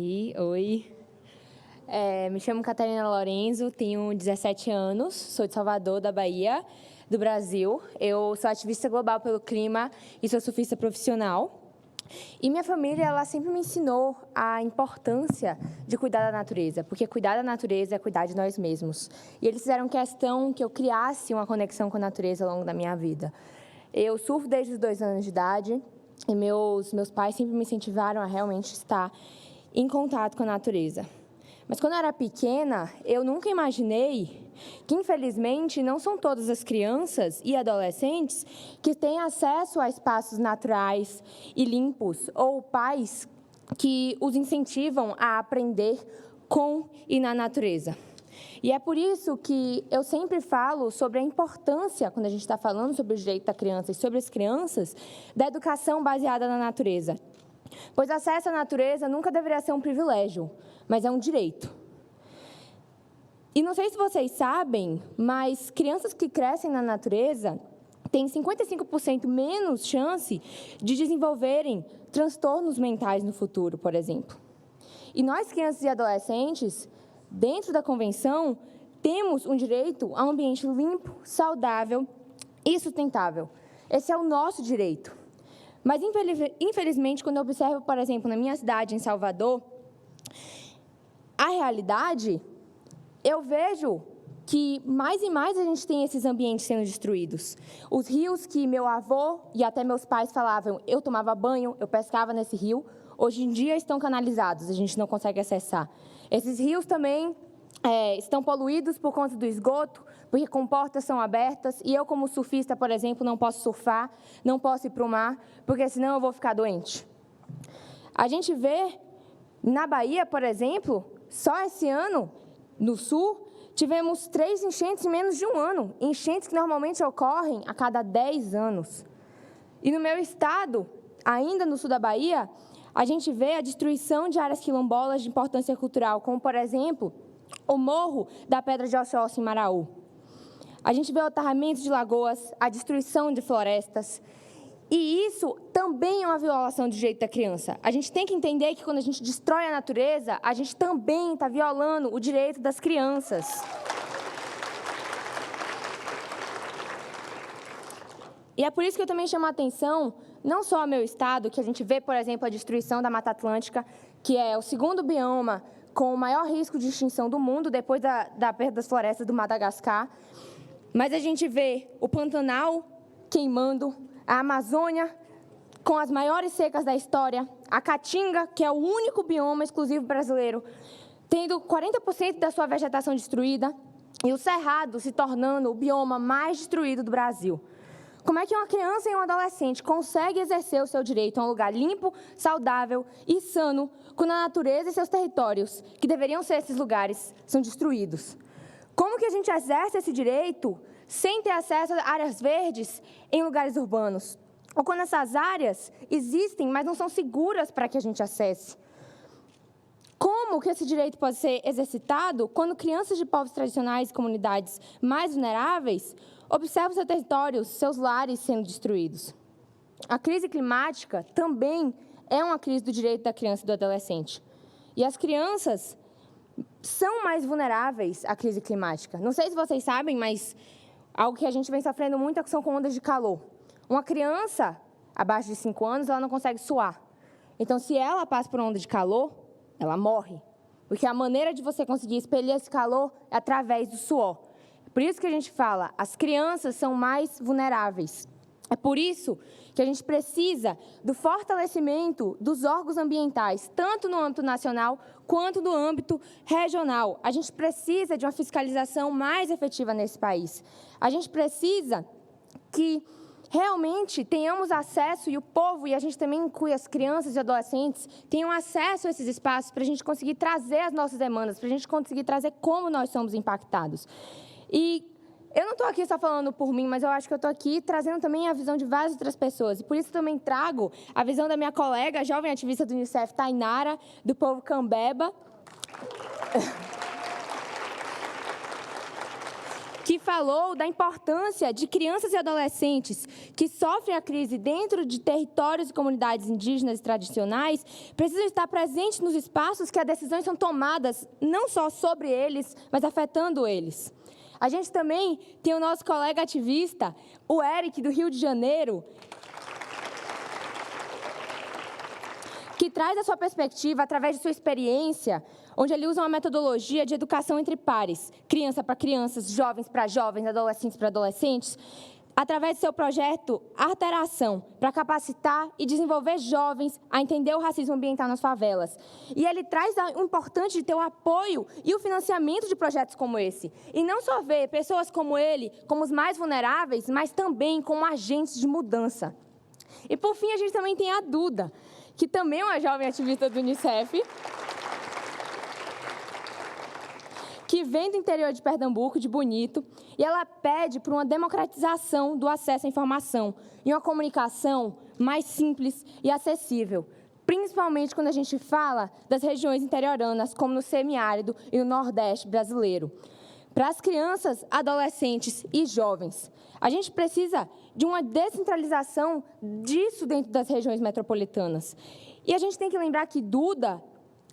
Oi, me chamo Catarina Lorenzo, tenho 17 anos, sou de Salvador, da Bahia, do Brasil. Eu sou ativista global pelo clima e sou surfista profissional. E minha família, ela sempre me ensinou a importância de cuidar da natureza, porque cuidar da natureza é cuidar de nós mesmos. E eles fizeram questão que eu criasse uma conexão com a natureza ao longo da minha vida. Eu surfo desde os 2 anos de idade e meus pais sempre me incentivaram a realmente estar em contato com a natureza. Mas quando eu era pequena, eu nunca imaginei que, infelizmente, não são todas as crianças e adolescentes que têm acesso a espaços naturais e limpos, ou pais que os incentivam a aprender com e na natureza. E é por isso que eu sempre falo sobre a importância, quando a gente está falando sobre o direito da criança e sobre as crianças, da educação baseada na natureza. Pois acesso à natureza nunca deveria ser um privilégio, mas é um direito. E não sei se vocês sabem, mas crianças que crescem na natureza têm 55% menos chance de desenvolverem transtornos mentais no futuro, por exemplo. E nós, crianças e adolescentes, dentro da Convenção, temos um direito a um ambiente limpo, saudável e sustentável. Esse é o nosso direito. Mas, infelizmente, quando eu observo, por exemplo, na minha cidade, em Salvador, a realidade, eu vejo que mais e mais a gente tem esses ambientes sendo destruídos. Os rios que meu avô e até meus pais falavam, eu tomava banho, eu pescava nesse rio, hoje em dia estão canalizados, a gente não consegue acessar. Esses rios também estão poluídos por conta do esgoto, porque comportas são abertas, e eu, como surfista, por exemplo, não posso surfar, não posso ir para o mar, porque senão eu vou ficar doente. A gente vê, na Bahia, por exemplo, só esse ano, no sul, tivemos 3 enchentes em menos de um ano, enchentes que normalmente ocorrem a cada 10 anos. E no meu estado, ainda no sul da Bahia, a gente vê a destruição de áreas quilombolas de importância cultural, como, por exemplo, o Morro da Pedra de Oxóssi, em Maraú. A gente vê o aterramento de lagoas, a destruição de florestas. E isso também é uma violação do direito da criança. A gente tem que entender que quando a gente destrói a natureza, a gente também está violando o direito das crianças. E é por isso que eu também chamo a atenção, não só ao meu estado, que a gente vê, por exemplo, a destruição da Mata Atlântica, que é o segundo bioma com o maior risco de extinção do mundo, depois da perda das florestas do Madagascar. Mas a gente vê o Pantanal queimando, a Amazônia com as maiores secas da história, a Caatinga, que é o único bioma exclusivo brasileiro, tendo 40% da sua vegetação destruída, e o Cerrado se tornando o bioma mais destruído do Brasil. Como é que uma criança e um adolescente conseguem exercer o seu direito a um lugar limpo, saudável e sano, quando a natureza e seus territórios, que deveriam ser esses lugares, são destruídos? Como que a gente exerce esse direito sem ter acesso a áreas verdes em lugares urbanos? Ou quando essas áreas existem, mas não são seguras para que a gente acesse? Como que esse direito pode ser exercitado quando crianças de povos tradicionais e comunidades mais vulneráveis observam seus territórios, seus lares sendo destruídos? A crise climática também é uma crise do direito da criança e do adolescente. E as crianças são mais vulneráveis à crise climática. Não sei se vocês sabem, mas algo que a gente vem sofrendo muito são com ondas de calor. Uma criança abaixo de 5 anos, ela não consegue suar. Então, se ela passa por uma onda de calor, ela morre. Porque a maneira de você conseguir expelir esse calor é através do suor. Por isso que a gente fala, as crianças são mais vulneráveis. É por isso que a gente precisa do fortalecimento dos órgãos ambientais, tanto no âmbito nacional quanto no âmbito regional. A gente precisa de uma fiscalização mais efetiva nesse país. A gente precisa que realmente tenhamos acesso, e o povo, e a gente também inclui as crianças e adolescentes, tenham acesso a esses espaços para a gente conseguir trazer as nossas demandas, para a gente conseguir trazer como nós somos impactados. E eu não estou aqui só falando por mim, mas eu acho que eu estou aqui trazendo também a visão de várias outras pessoas. E por isso também trago a visão da minha colega, jovem ativista do Unicef, Tainara, do povo Cambeba, que falou da importância de crianças e adolescentes que sofrem a crise dentro de territórios e comunidades indígenas e tradicionais precisam estar presentes nos espaços que as decisões são tomadas não só sobre eles, mas afetando eles. A gente também tem o nosso colega ativista, o Eric, do Rio de Janeiro, que traz a sua perspectiva através de sua experiência, onde ele usa uma metodologia de educação entre pares, criança para crianças, jovens para jovens, adolescentes para adolescentes, através de seu projeto Alteração, para capacitar e desenvolver jovens a entender o racismo ambiental nas favelas. E ele traz o importante de ter o apoio e o financiamento de projetos como esse. E não só ver pessoas como ele como os mais vulneráveis, mas também como agentes de mudança. E, por fim, a gente também tem a Duda, que também é uma jovem ativista do Unicef, que vem do interior de Pernambuco, de Bonito, e ela pede por uma democratização do acesso à informação e uma comunicação mais simples e acessível, principalmente quando a gente fala das regiões interioranas, como no semiárido e no Nordeste brasileiro. Para as crianças, adolescentes e jovens, a gente precisa de uma descentralização disso dentro das regiões metropolitanas. E a gente tem que lembrar que Duda,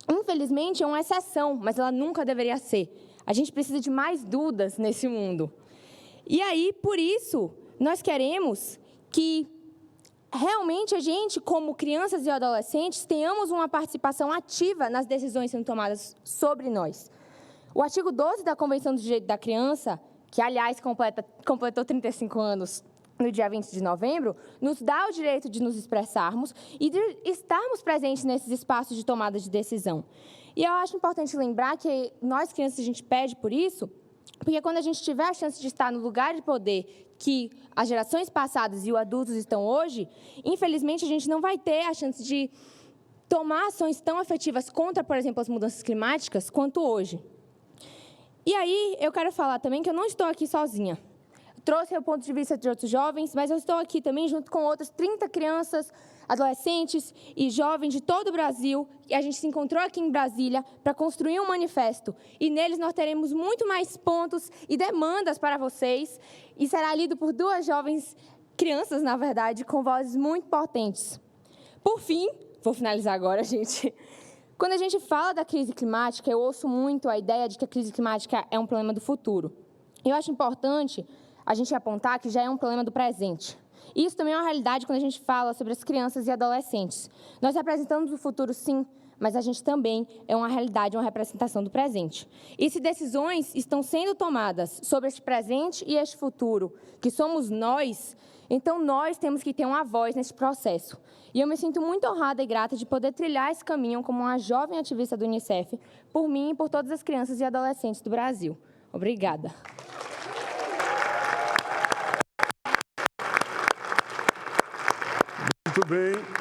infelizmente, é uma exceção, mas ela nunca deveria ser. A gente precisa de mais Dudas nesse mundo. E aí, por isso, nós queremos que realmente a gente, como crianças e adolescentes, tenhamos uma participação ativa nas decisões sendo tomadas sobre nós. O artigo 12 da Convenção do Direito da Criança, que, aliás, completou 35 anos no dia 20 de novembro, nos dá o direito de nos expressarmos e de estarmos presentes nesses espaços de tomada de decisão. E eu acho importante lembrar que nós, crianças, a gente pede por isso, porque quando a gente tiver a chance de estar no lugar de poder que as gerações passadas e os adultos estão hoje, infelizmente, a gente não vai ter a chance de tomar ações tão efetivas contra, por exemplo, as mudanças climáticas, quanto hoje. E aí, eu quero falar também que eu não estou aqui sozinha. Trouxe o ponto de vista de outros jovens, mas eu estou aqui também junto com outras 30 crianças, adolescentes e jovens de todo o Brasil, e a gente se encontrou aqui em Brasília para construir um manifesto. E neles nós teremos muito mais pontos e demandas para vocês, e será lido por duas jovens crianças, na verdade, com vozes muito potentes. Por fim, vou finalizar agora, gente. Quando a gente fala da crise climática, eu ouço muito a ideia de que a crise climática é um problema do futuro. Eu acho importante a gente apontar que já é um problema do presente. E isso também é uma realidade quando a gente fala sobre as crianças e adolescentes. Nós representamos o futuro, sim, mas a gente também é uma realidade, uma representação do presente. E se decisões estão sendo tomadas sobre este presente e este futuro, que somos nós, então nós temos que ter uma voz nesse processo. E eu me sinto muito honrada e grata de poder trilhar esse caminho como uma jovem ativista do Unicef, por mim e por todas as crianças e adolescentes do Brasil. Obrigada. Muito bem.